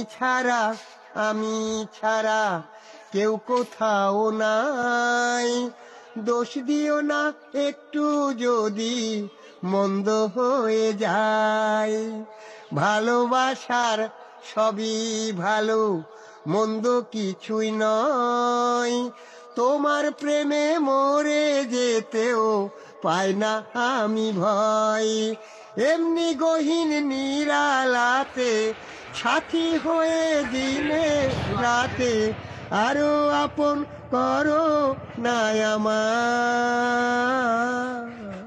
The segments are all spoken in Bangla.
ছাড়া আমি ছাড়া কেউ কোথাও নাই। দোষ দিও না একটু যদি মন্দ হয়ে যায়। ভালোবাসার সবই ভালো, মন্দ কিছুই নয়। তোমার প্রেমে মরে যেতেও পাই না আমি ভয়। এমনি গহীন নিরালাতে সাথী হয়ে দিনে রাতে আরো আপন করো না আমার।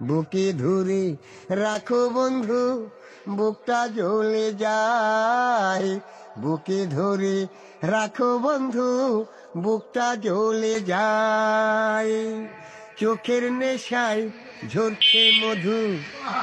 বুকে ধরে রাখো বন্ধু, বুকটা জ্বলে যায়। বুকে ধরে রাখো বন্ধু, বুকটা জ্বলে যায়। চোখের নেশায় ঝরছে মধু,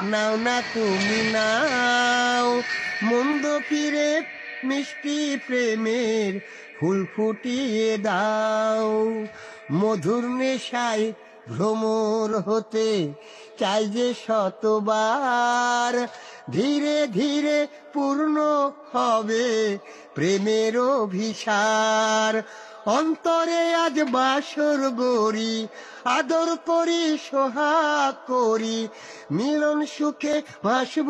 নাও না তুমি নাও। মন্দ ফিরে মিষ্টি প্রেমের ফুল ফুটিয়ে দাও। মধুর নেশায় ভ্রমর হতে চাই যে শতবার। ধীরে ধীরে পূর্ণ হবে প্রেমের অভিসার। অন্তরে আজ বাসর গড়ি, আদর করি সোহাগ করি, মিলন সুখে ভাসব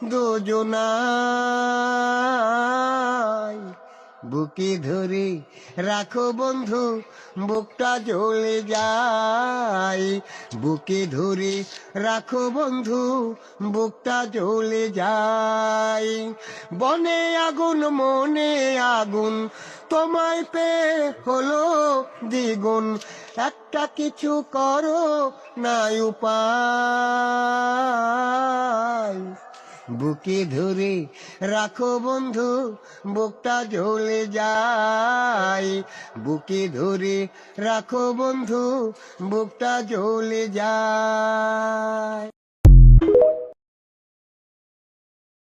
দুজনায়। বুকে ধরে রাখো বন্ধু, বুকটা জ্বলে যায়। বুকে ধরে রাখো বন্ধু, বুকটা জ্বলে যায়। বনে আগুন মনে আগুন, তোমায় পেয়ে হলো দ্বিগুণ। একটা কিছু করো না উপায়। বুকে ধরে রাখো বন্ধু, বুকটা জ্বলে যায়। বুকে ধরে রাখো বন্ধু, বুকটা জ্বলে যায়।